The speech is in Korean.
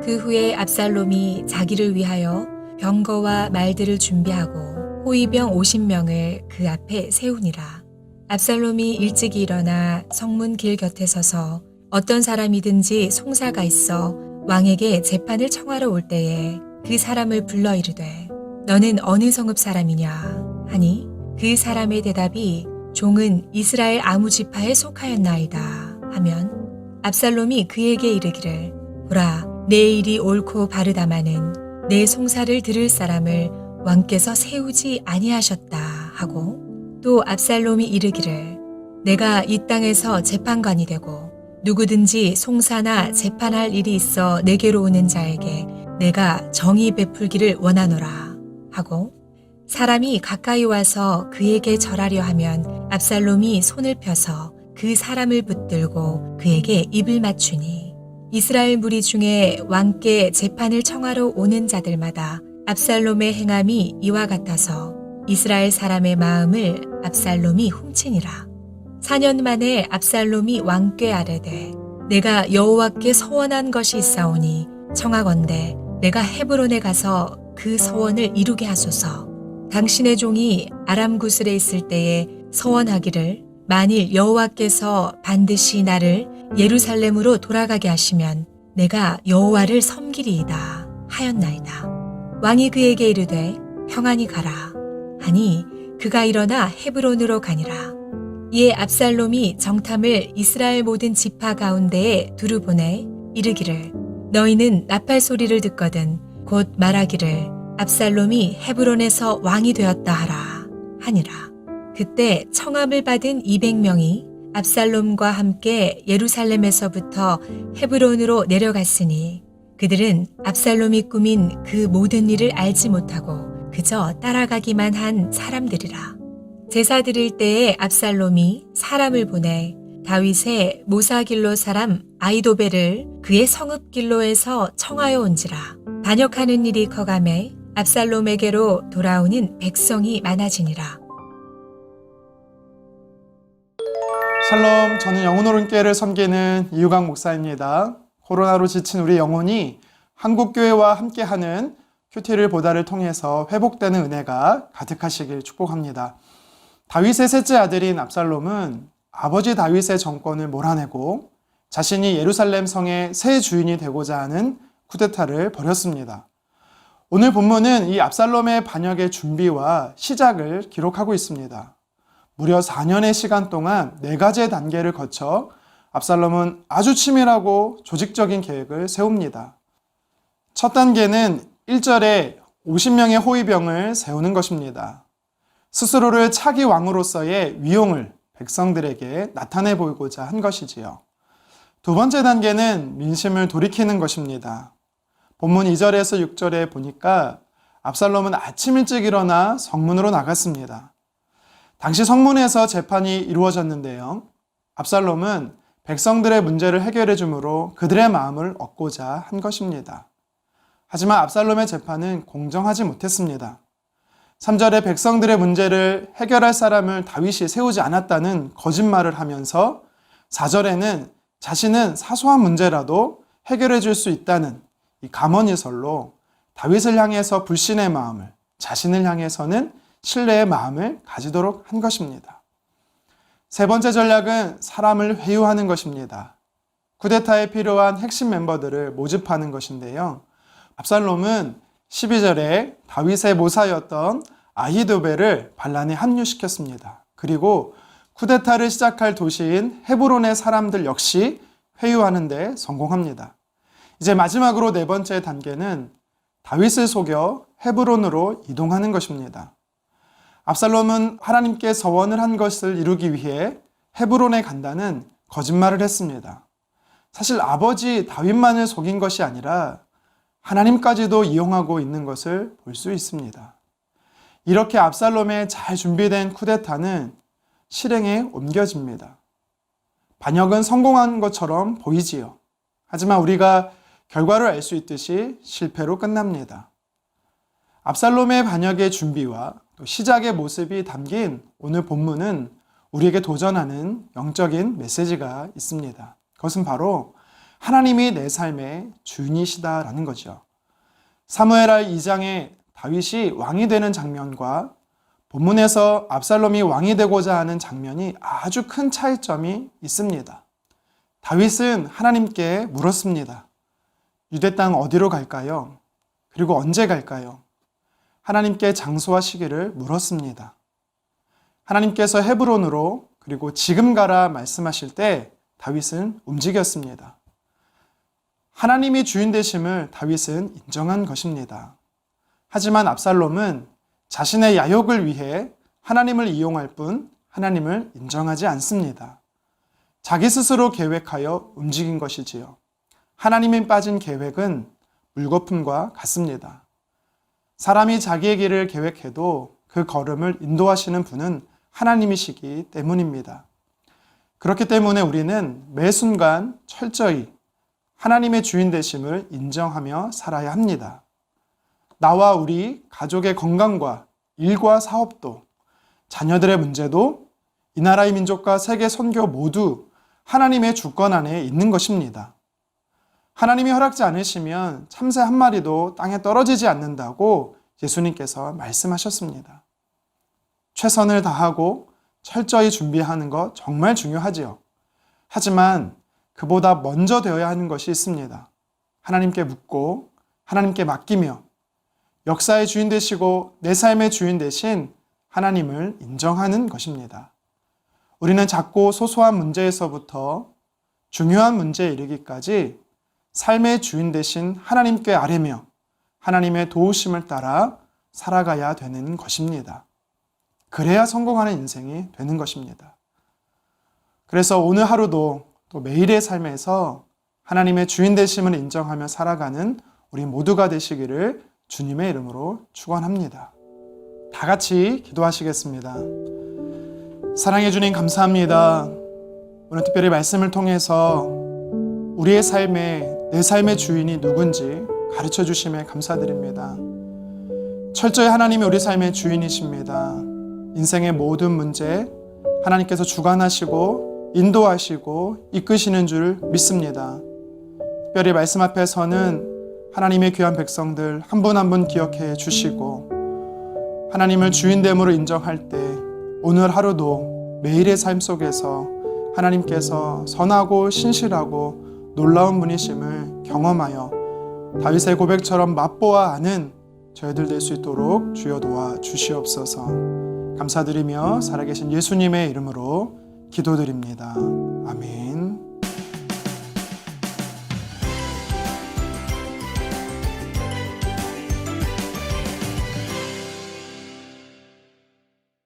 그 후에 압살롬이 자기를 위하여 병거와 말들을 준비하고 호위병 50명을 그 앞에 세우니라. 압살롬이 일찍이 일어나 성문 길 곁에 서서 어떤 사람이든지 송사가 있어 왕에게 재판을 청하러 올 때에 그 사람을 불러 이르되 너는 어느 성읍 사람이냐 하니 그 사람의 대답이 종은 이스라엘 아무 지파에 속하였나이다 하면 압살롬이 그에게 이르기를 보라 내 일이 옳고 바르다마는 내 송사를 들을 사람을 왕께서 세우지 아니하셨다 하고 또 압살롬이 이르기를 내가 이 땅에서 재판관이 되고 누구든지 송사나 재판할 일이 있어 내게로 오는 자에게 내가 정의 베풀기를 원하노라 하고 사람이 가까이 와서 그에게 절하려 하면 압살롬이 손을 펴서 그 사람을 붙들고 그에게 입을 맞추니 이스라엘 무리 중에 왕께 재판을 청하러 오는 자들마다 압살롬의 행함이 이와 같아서 이스라엘 사람의 마음을 압살롬이 훔치니라. 4년 만에 압살롬이 왕께 아뢰되 내가 여호와께 서원한 것이 있사오니 청하건대 내가 헤브론에 가서 그 서원을 이루게 하소서. 당신의 종이 아람 구슬에 있을 때에 서원하기를 만일 여호와께서 반드시 나를 예루살렘으로 돌아가게 하시면 내가 여호와를 섬기리이다 하였나이다. 왕이 그에게 이르되 평안히 가라 하니 그가 일어나 헤브론으로 가니라. 이에 압살롬이 정탐을 이스라엘 모든 지파 가운데에 두루 보내 이르기를 너희는 나팔 소리를 듣거든 곧 말하기를 압살롬이 헤브론에서 왕이 되었다 하라 하니라. 그때 청함을 받은 200명이 압살롬과 함께 예루살렘에서부터 헤브론으로 내려갔으니 그들은 압살롬이 꾸민 그 모든 일을 알지 못하고 그저 따라가기만 한 사람들이라. 제사 드릴 때에 압살롬이 사람을 보내 다윗의 모사길로 사람 아히도벨을 그의 성읍 길로에서 청하여 온지라. 반역하는 일이 커가매 압살롬에게로 돌아오는 백성이 많아지니라. 샬롬, 저는 영혼 오른교회를 섬기는 이유강 목사입니다. 코로나로 지친 우리 영혼이 한국교회와 함께하는 큐티를 보다를 통해서 회복되는 은혜가 가득하시길 축복합니다. 다윗의 셋째 아들인 압살롬은 아버지 다윗의 정권을 몰아내고 자신이 예루살렘 성의 새 주인이 되고자 하는 쿠데타를 벌였습니다. 오늘 본문은 이 압살롬의 반역의 준비와 시작을 기록하고 있습니다. 무려 4년의 시간 동안 4가지의 단계를 거쳐 압살롬은 아주 치밀하고 조직적인 계획을 세웁니다. 첫 단계는 1절에 50명의 호위병을 세우는 것입니다. 스스로를 차기 왕으로서의 위용을 백성들에게 나타내 보이고자 한 것이지요. 두 번째 단계는 민심을 돌이키는 것입니다. 본문 2절에서 6절에 보니까 압살롬은 아침 일찍 일어나 성문으로 나갔습니다. 당시 성문에서 재판이 이루어졌는데요. 압살롬은 백성들의 문제를 해결해 주므로 그들의 마음을 얻고자 한 것입니다. 하지만 압살롬의 재판은 공정하지 못했습니다. 3절에 백성들의 문제를 해결할 사람을 다윗이 세우지 않았다는 거짓말을 하면서 4절에는 자신은 사소한 문제라도 해결해 줄 수 있다는 이 감언이설로 다윗을 향해서 불신의 마음을, 자신을 향해서는 신뢰의 마음을 가지도록 한 것입니다. 세 번째 전략은 사람을 회유하는 것입니다. 쿠데타에 필요한 핵심 멤버들을 모집하는 것인데요. 압살롬은 12절에 다윗의 모사였던 아히도벨을 반란에 합류시켰습니다. 그리고 쿠데타를 시작할 도시인 헤브론의 사람들 역시 회유하는 데 성공합니다. 이제 마지막으로 네 번째 단계는 다윗을 속여 헤브론으로 이동하는 것입니다. 압살롬은 하나님께 서원을 한 것을 이루기 위해 헤브론에 간다는 거짓말을 했습니다. 사실 아버지 다윗만을 속인 것이 아니라 하나님까지도 이용하고 있는 것을 볼 수 있습니다. 이렇게 압살롬의 잘 준비된 쿠데타는 실행에 옮겨집니다. 반역은 성공한 것처럼 보이지요. 하지만 우리가 결과를 알 수 있듯이 실패로 끝납니다. 압살롬의 반역의 준비와 또 시작의 모습이 담긴 오늘 본문은 우리에게 도전하는 영적인 메시지가 있습니다. 그것은 바로 하나님이 내 삶의 주인이시다라는 거죠. 사무엘하 2장에 다윗이 왕이 되는 장면과 본문에서 압살롬이 왕이 되고자 하는 장면이 아주 큰 차이점이 있습니다. 다윗은 하나님께 물었습니다. 유대 땅 어디로 갈까요? 그리고 언제 갈까요? 하나님께 장소와 시기를 물었습니다. 하나님께서 헤브론으로 그리고 지금 가라 말씀하실 때 다윗은 움직였습니다. 하나님이 주인 되심을 다윗은 인정한 것입니다. 하지만 압살롬은 자신의 야욕을 위해 하나님을 이용할 뿐 하나님을 인정하지 않습니다. 자기 스스로 계획하여 움직인 것이지요. 하나님이 빠진 계획은 물거품과 같습니다. 사람이 자기의 길을 계획해도 그 걸음을 인도하시는 분은 하나님이시기 때문입니다. 그렇기 때문에 우리는 매 순간 철저히 하나님의 주인 되심을 인정하며 살아야 합니다. 나와 우리 가족의 건강과 일과 사업도, 자녀들의 문제도, 이 나라의 민족과 세계 선교 모두 하나님의 주권 안에 있는 것입니다. 하나님이 허락지 않으시면 참새 한 마리도 땅에 떨어지지 않는다고 예수님께서 말씀하셨습니다. 최선을 다하고 철저히 준비하는 것 정말 중요하지요. 하지만 그보다 먼저 되어야 하는 것이 있습니다. 하나님께 묻고 하나님께 맡기며 역사의 주인 되시고 내 삶의 주인 되신 하나님을 인정하는 것입니다. 우리는 작고 소소한 문제에서부터 중요한 문제에 이르기까지 삶의 주인 되신 하나님께 아뢰며 하나님의 도우심을 따라 살아가야 되는 것입니다. 그래야 성공하는 인생이 되는 것입니다. 그래서 오늘 하루도 또 매일의 삶에서 하나님의 주인 되심을 인정하며 살아가는 우리 모두가 되시기를 주님의 이름으로 축원합니다. 다 같이 기도하시겠습니다. 사랑해 주님 감사합니다. 오늘 특별히 말씀을 통해서 우리의 삶에 내 삶의 주인이 누군지 가르쳐 주심에 감사드립니다. 철저히 하나님이 우리 삶의 주인이십니다. 인생의 모든 문제 하나님께서 주관하시고 인도하시고 이끄시는 줄 믿습니다. 특별히 말씀 앞에서는 하나님의 귀한 백성들 한 분 한 분 기억해 주시고 하나님을 주인됨으로 인정할 때 오늘 하루도 매일의 삶 속에서 하나님께서 선하고 신실하고 놀라운 분이심을 경험하여 다윗의 고백처럼 맛보아 아는 저희들 될 수 있도록 주여 도와 주시옵소서. 감사드리며 살아계신 예수님의 이름으로 기도드립니다. 아멘.